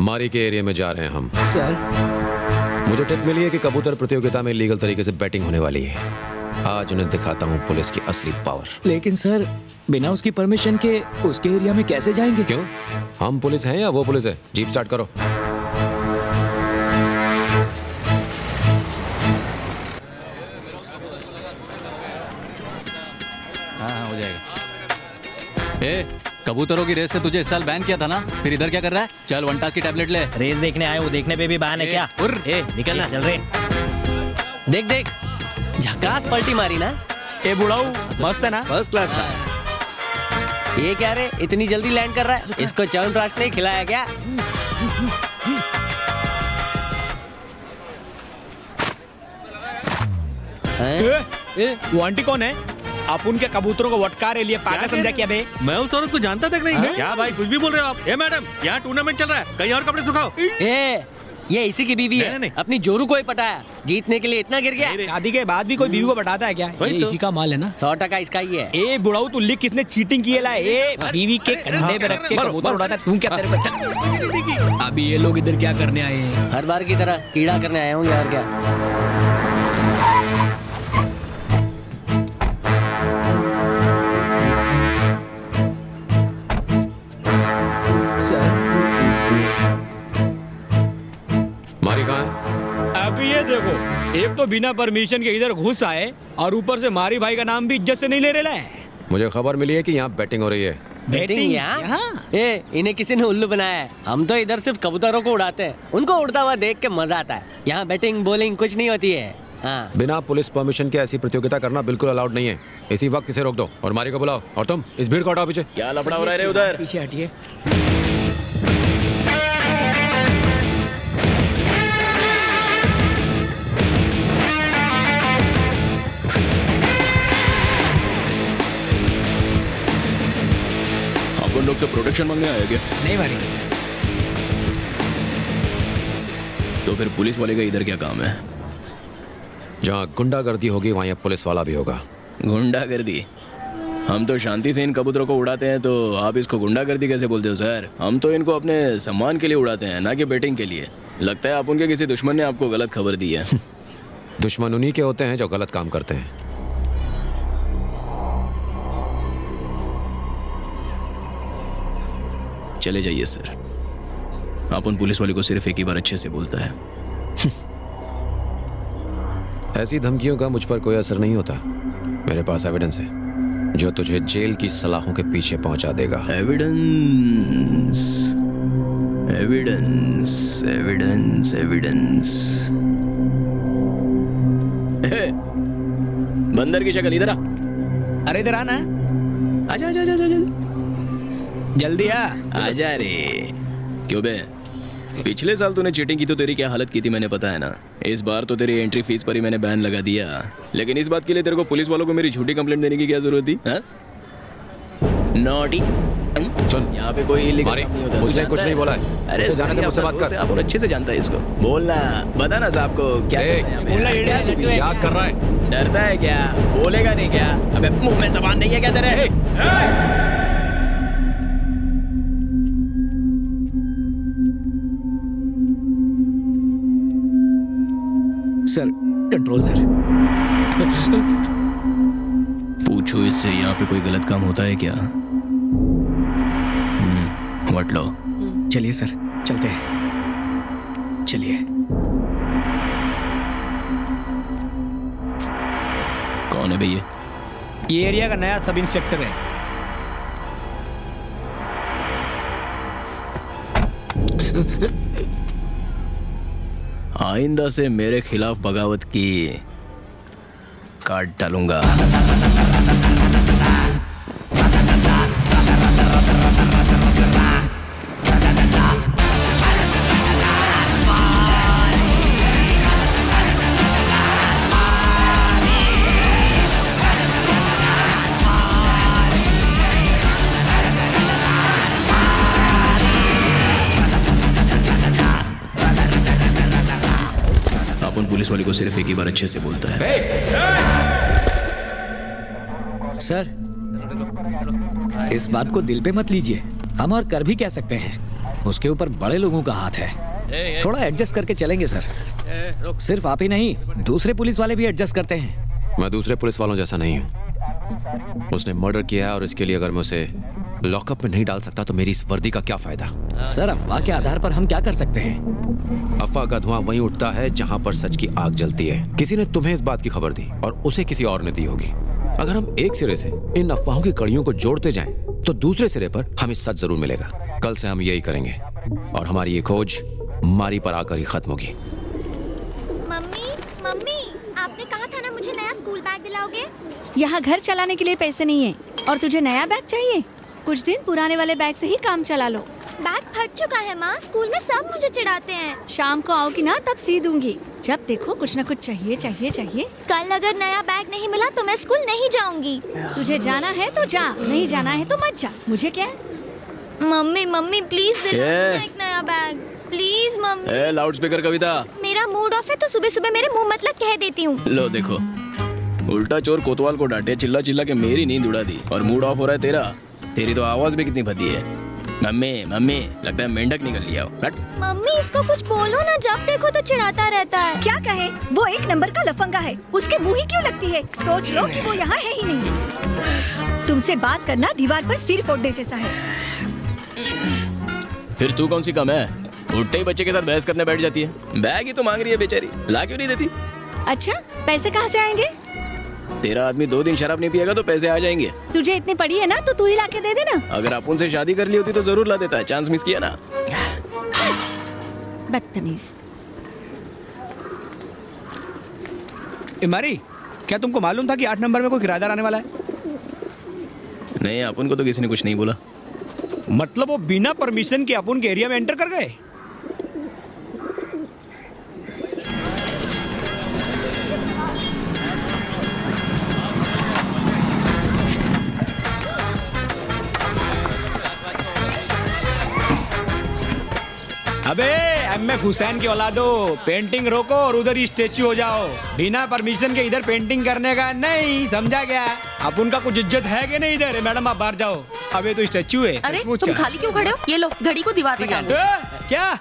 मारी के एरिया में जा रहे हैं हम। सर मुझे टिप मिली है कि कबूतर प्रतियोगिता में लीगल तरीके से बैटिंग होने वाली है। आज उन्हें दिखाता हूँ पुलिस की असली पावर। लेकिन सर बिना उसकी परमिशन के उसके एरिया में कैसे जाएंगे? क्यों? हम पुलिस हैं या वो पुलिस है? जीप स्टार्ट करो। हाँ हो जाएगा। ए कबूतरों की रेस से तुझे इस साल बैन किया था ना, फिर इधर क्या कर रहा है? चल वनटास की टैबलेट ले। रेस देखने आए, वो देखने पे भी बहाना है क्या? ए निकलना, चल रहे। देख देख झकास पलटी मारी ना। ए बुढ़ाऊ मस्त है ना? फर्स्ट क्लास था। ये क्या रे इतनी जल्दी लैंड कर रहा है? इसको च्यवनप्राश ने खिलाया क्या? वो आंटी कौन है? आप उनके कबूतरों को वटका रहे लिए पागल समझा क्या बे? मैं उस औरत को जानता तक नहीं है। क्या भाई कुछ भी बोल रहे हो आप? ए मैडम, यहाँ टूर्नामेंट चल रहा है, कहीं और कपड़े सुखाओ। ए ये इसी की बीवी है। नहीं। अपनी जोरू को ही पटाया, जीतने के लिए इतना गिर गया। शादी के बाद भी कोई बीवी को बताता है क्या? ये तो। इसी का माल है ना? 100% इसका ही है। ए बुढ़ाऊ तू लिख किसने चीटिंग की है ला? ए बीवी के कंधे पे रख के कबूतर उड़ाता है, तू क्या तेरे बच्चा? अभी ये लोग इधर क्या करने आए हैं? हर बार की तरह कीड़ा करने आए होंगे और क्या। मारी कहाँ है? अभी ये देखो, एक तो बिना परमिशन के इधर घुस आए और ऊपर से मारी भाई का नाम भी इज्जत से नहीं ले रहे हैं। मुझे खबर मिली है कि यहाँ बैटिंग हो रही है। बैटिंग यहाँ? ए इन्हें किसी ने उल्लू बनाया है। हम तो इधर सिर्फ कबूतरों को उड़ाते हैं, उनको उड़ता हुआ देख के मजा आता है। यहाँ बैटिंग बॉलिंग कुछ नहीं होती है। हाँ। बिना पुलिस परमिशन के ऐसी प्रतियोगिता करना बिल्कुल अलाउड नहीं है। इसी वक्त इसे रोक दो और मारी को बुलाओ। और तुम इस भीड़ को हटाओ पीछे। क्या लफड़ा हो रहा है रे उधर? पीछे हटिए। अपन लोग से प्रोटेक्शन मांगने आए क्या? नहीं मारी। तो फिर पुलिस वाले का इधर क्या काम है? जहाँ गुंडागर्दी होगी वहाँ पुलिस वाला भी होगा। गुंडागर्दी? हम तो शांति से इन कबूतरों को उड़ाते हैं, तो आप इसको गुंडागर्दी कैसे बोलते हो सर? हम तो इनको अपने सम्मान के लिए उड़ाते हैं, ना कि बैटिंग के लिए। लगता है आप उनके किसी दुश्मन ने आपको गलत खबर दी है। दुश्मन उन्हीं के होते हैं जो गलत काम करते हैं। चले जाइए सर। आप उन पुलिस वाले को सिर्फ एक ही बार अच्छे से बोलता है। ऐसी धमकियों का मुझ पर कोई असर नहीं होता। मेरे पास एविडेंस है जो तुझे जेल की सलाखों के पीछे पहुंचा देगा। Evidence, evidence, evidence, evidence. बंदर की शक्ल, इधर आ। अरे इधर आना। आजा आजा आजा आजा। जल्दी आ। आजा रे। क्यों बे? पिछले साल तूने चीटिंग की तो तेरी क्या हालत की थी मैंने पता है ना। इस बार तो तेरी एंट्री फीस पर ही मैंने बैन लगा दिया, लेकिन इस बात के लिए तेरे को पुलिस वालों को मेरी झूठी कंप्लेंट देने की क्या जरूरत थी? नॉटी। सुन, यहाँ पे कोई इलीगल मारी, नहीं होता। उसने कुछ नहीं बोला है। अरे उसे जाने दे, मुझसे बात कर। आप अच्छे से जानता है इसको। बोलना, बता ना साहब को क्या करना है यहाँ पे? क्या कर रहा है? डरता है क्या? बोलेगा नहीं क्या? अबे मुंह में जबान नहीं है क्या तेरे? Sir control sir. पूछो इससे यहाँ पे कोई गलत काम होता है क्या? वट लो। चलिए सर, चलते हैं। चलिए। कौन है भैया? ये एरिया का नया सब इंस्पेक्टर है। आइंदा से मेरे खिलाफ बगावत की काट डालूंगा। अपन पुलिस वाले को सिर्फ एक ही बार अच्छे से बोलता है। सर इस बात को दिल पे मत लीजिए, हम और कर भी क्या सकते हैं। उसके ऊपर बड़े लोगों का हाथ है। थोड़ा एडजस्ट करके चलेंगे सर। सिर्फ आप ही नहीं, दूसरे पुलिस वाले भी एडजस्ट करते हैं। मैं दूसरे पुलिस वालों जैसा नहीं हूँ। उसने मर्डर किया है और इसके लिए अगर मैं उसे लॉकअप में नहीं डाल सकता तो मेरी इस वर्दी का क्या फायदा? सर अफवाह के आधार पर हम क्या कर सकते हैं? अफवाह का धुआं वहीं उठता है जहां पर सच की आग जलती है। किसी ने तुम्हें इस बात की खबर दी और उसे किसी और ने दी होगी। अगर हम एक सिरे से इन अफवाहों की कड़ियों को जोड़ते जाएं, तो दूसरे सिरे पर हमें सच जरूर मिलेगा। कल से हम यही करेंगे और हमारी ये खोज मारी पर आकर ही खत्म होगी। मम्मी मम्मी, आपने कहा था ना मुझे नया स्कूल बैग दिलाओगे। यहाँ घर चलाने के लिए पैसे नहीं है और तुझे नया बैग चाहिए? कुछ दिन पुराने वाले बैग से ही काम चला लो। बैग फट चुका है माँ, स्कूल में सब मुझे चिढ़ाते हैं। शाम को आओगी ना तब सी दूंगी। जब देखो कुछ न कुछ चाहिए चाहिए चाहिए। कल अगर नया बैग नहीं मिला तो मैं स्कूल नहीं जाऊंगी। तुझे जाना है तो जा, नहीं जाना है तो मत जा। मुझे क्या है? मम्मी मम्मी प्लीज दिलाओ मुझे एक नया bag, please mummy. Loud speaker Kavita. मेरा मूड ऑफ है तो सुबह सुबह मेरे मुंह मतलब कह देती हूँ। लो देखो, उल्टा चोर कोतवाल को डांटे, चिल्ला चिल्ला के मेरी नींद उड़ा दी और मूड ऑफ हो रहा है तेरा। तेरी तो आवाज भी कितनी भद्दी है। मम्मी मम्मी, लगता है मेंढक निकल लिया हो। हट। मम्मी इसको कुछ बोलो ना, जब देखो तो चिढ़ाता रहता है। क्या कहे? वो एक नंबर का लफंगा है। उसके मुंह ही क्यों लगती है? सोच लो कि वो यहाँ है ही नहीं। तुमसे बात करना दीवार पर सिर फोड़ने जैसा है। फिर तू कौन सी कम है? उठते ही बच्चे के साथ बहस करने बैठ जाती है। बैग ही तो मांग रही है बेचारी, ला क्यों नहीं देती? अच्छा, पैसे कहाँ से आएंगे? तेरा आदमी 2 दिन शराब नहीं पिएगा तो पैसे आ जाएंगे। तुझे इतनी पड़ी है ना तो तू ही लाके दे देना। अगर अपन से शादी कर ली होती तो जरूर ला देता। चांस मिस किया ना। बदतमीज। इमारी, क्या तुमको मालूम था कि 8 नंबर में कोई किराएदार आने वाला है? नहीं, अपन को तो किसी ने कुछ नहीं बोला। मतलब वो बिना परमिशन के अपन के एरिया में एंटर कर गए? अबे एमएफ हुसैन की औलादो, पेंटिंग रोको और उधर ही स्टेच्यू हो जाओ। बिना परमिशन के इधर पेंटिंग करने का नहीं, समझा क्या? अपन का कुछ इज्जत है कि नहीं इधर? मैडम आप बाहर जाओ। अबे तो स्टेच्यू है। अरे तुम खाली क्यों खड़े हो? ये लो घड़ी को दीवार पे टांगो। क्या?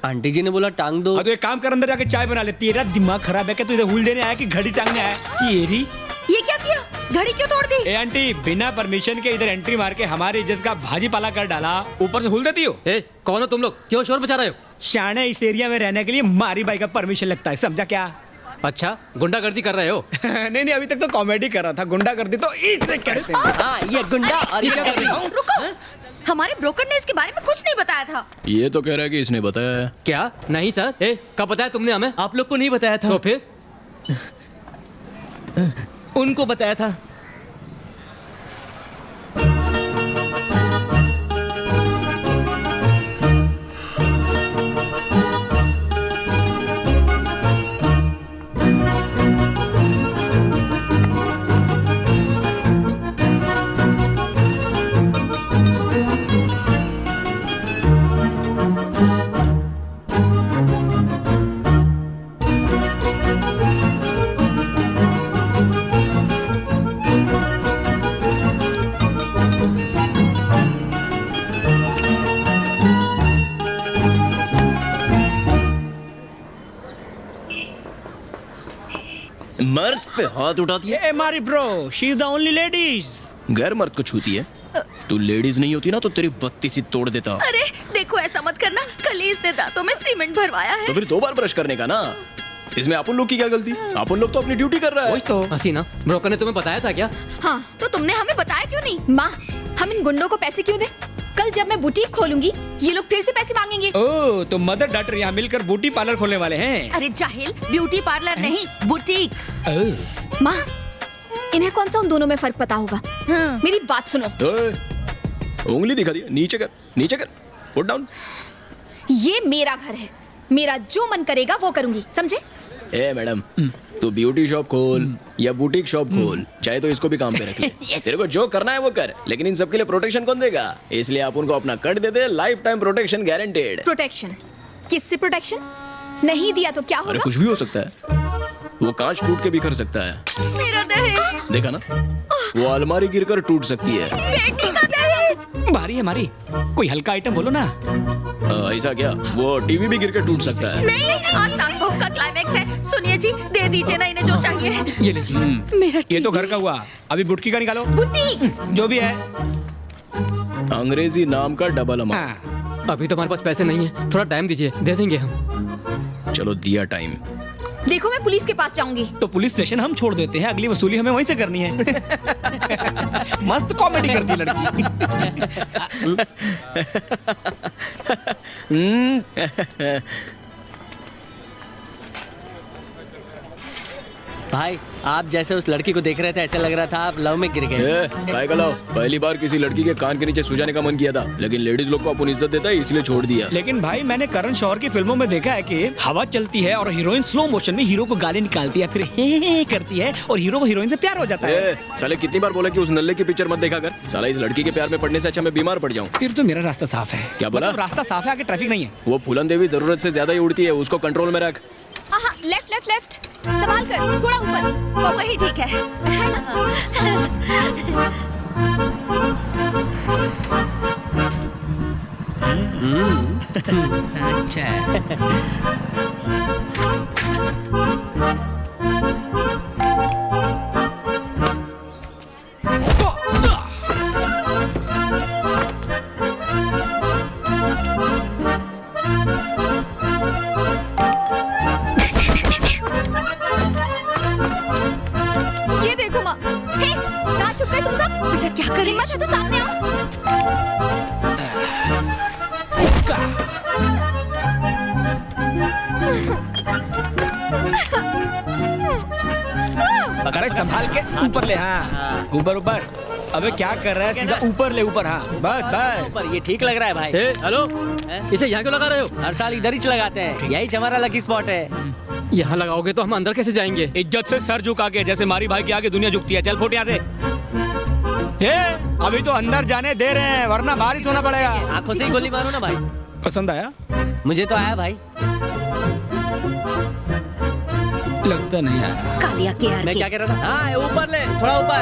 आंटी जी ने बोला टांग दो। तो एक काम कर, अंदर जाके चाय बना ले। तेरा दिमाग खराब है क्या? तू इधर हुल देने आया कि घड़ी टांगने आया? तेरी ये क्या किया? घड़ी क्यों तोड़ दी? ए आंटी, बिना परमिशन के इधर एंट्री मार के हमारी इज्जत का भाजी पाला कर डाला, ऊपर से हुल देती हो। ए, कौन हो तुम लोग? क्यों शोर मचा रहे हो? शाने, इस एरिया में रहने के लिए मारी बाई का परमिशन लगता है, समझा क्या? अच्छा, गुंडागर्दी कर रहे हो? नहीं, अभी तक तो कॉमेडी कर रहा था। गुंडागर्दी तो इससे कहते हैं। हाँ, ये गुंडा और ये रुको, हमारे ब्रोकर ने इसके बारे में कुछ नहीं बताया था। ये तो कह रहा है कि इसने बताया है। क्या? नहीं सर। ए, कब बताया तुमने हमें? आप लोग को नहीं बताया था। तो फिर? उनको बताया था। मर्द पे हाथ उठाती है। ये हमारी bro, she is the only ladies. गैर मर्द को छूती है। तू लेडीज नहीं होती ना तो तेरी बत्ती सी तोड़ देता। अरे देखो, ऐसा मत करना। कल ही इसने दांतों में सीमेंट भरवाया है। तो फिर 2 बार ब्रश करने का ना। इसमें अपन लोग की क्या गलती? अपन लोग तो अपनी ड्यूटी कर रहा है। तो हसीना, ब्रोकर ने तुम्हें बताया था क्या? हाँ, तो तुमने हमें बताया क्यों नहीं? माँ, हम इन गुंडों को पैसे क्यों दें? कल जब मैं बुटीक खोलूंगी ये लोग फिर से पैसे मांगेंगे। ओ, तो मदर डॉटर यहाँ मिलकर ब्यूटी पार्लर खोलने वाले हैं? अरे जाहिल, ब्यूटी पार्लर नहीं, बुटीक। माँ, इन्हें कौन सा उन दोनों में फर्क पता होगा? मेरी बात सुनो। उंगली दिखा दिया। नीचे कर, नीचे कर, पुट डाउन। ये मेरा घर है, मेरा जो मन करेगा वो करूंगी, समझे? ए मैडम, तू ब्यूटी शॉप खोल या बुटीक शॉप खोल, चाहे तो इसको भी काम पे रख ले। तेरे को जो करना है वो कर, लेकिन इन सब के लिए प्रोटेक्शन कौन देगा? इसलिए आप उनको अपना कट दे दे। Life time protection guaranteed. Protection? किससे प्रोटेक्शन? नहीं दिया तो क्या अरे होगा? कुछ भी हो सकता है। वो कांच टूट के बिखर सकता है। मेरा दहेज। देखा ना, वो अलमारी गिरकर टूट सकती है। बेटी का दहेज। भारी है मारी, कोई हल्का आइटम बोलो ना। ऐसा क्या? वो टीवी भी गिर के टूट सकता है। नहीं नहीं, आज सास बहू का क्लाइमैक्स है। सुनिए जी, दे दीजिए ना इन्हें जो चाहिए। ये लीजिए। मेरा ये तो टीवी। घर का हुआ, अभी बुटकी का निकालो। बुट्टी। जो भी है। अंग्रेजी नाम का डबल अमाउंट। हाँ। अभी तो हमारे पास पैसे नहीं है, थोड़ा टाइम दीजिए, दे देंगे हम। चलो दिया टाइम। देखो मैं पुलिस के पास जाऊंगी। तो पुलिस स्टेशन हम छोड़ देते हैं, अगली वसूली हमें वहीं से करनी है। मस्त कॉमेडी करती है लड़की। भाई आप जैसे उस लड़की को देख रहे थे ऐसे लग रहा था आप लव में गिर गए। काय का लाओ? पहली बार किसी लड़की के कान के नीचे सु जाने का मन किया था, लेकिन लेडीज लोग को अपन इज्जत देता है इसलिए छोड़ दिया। लेकिन भाई मैंने करण जौहर की फिल्मों में देखा है कि हवा चलती है और हीरोइन स्लो मोशन में हीरो को गाली निकालती है, फिर हे करती है और हीरो को हीरोइन से प्यार हो जाता है। साले कितनी बार बोला कि उस नल्ले की पिक्चर मत देखा कर। साला इस लड़की के प्यार में पड़ने से अच्छा मैं बीमार पड़ जाऊं। फिर तो मेरा रास्ता साफ है। क्या बोला? मतलब रास्ता साफ है, आगे ट्रैफिक नहीं है। वो फूलन देवी जरूरत से ज्यादा ही उड़ती है, उसको कंट्रोल में रख। लेफ्ट लेफ्ट लेफ्ट, संभाल कर, थोड़ा ऊपर। वो वही ठीक है। अच्छा है ना? ये देखो माँ। हे, कहाँ छुप गए तुम सब? बेटा क्या कर हिम्मत है तो सामने आओ। अरे संभाल के ऊपर ले। हाँ ऊपर ऊपर। अबे क्या कर रहा है? सीधा ऊपर ले, ऊपर। हाँ बस बस। पर ये ठीक लग रहा है भाई। ए, हेलो, इसे यहाँ क्यों लगा रहे हो? हर साल इधर ही लगाते हैं, यही हमारा लकी स्पॉट है। यहाँ लगाओगे तो हम अंदर कैसे जाएंगे? इज्जत से सर झुका के, जैसे मारी भाई के आगे दुनिया झुकती है। चल फुट यहाँ से। अभी तो अंदर जाने दे रहे हैं, वरना बाहर ही धोना पड़ेगा। आंखों से ही गोली मारो ना भाई। पसंद आया? मुझे तो आया भाई। लगता नहीं आया। कालिया के मैं क्या कह रहा था? हाँ ऊपर ले, थोड़ा ऊपर।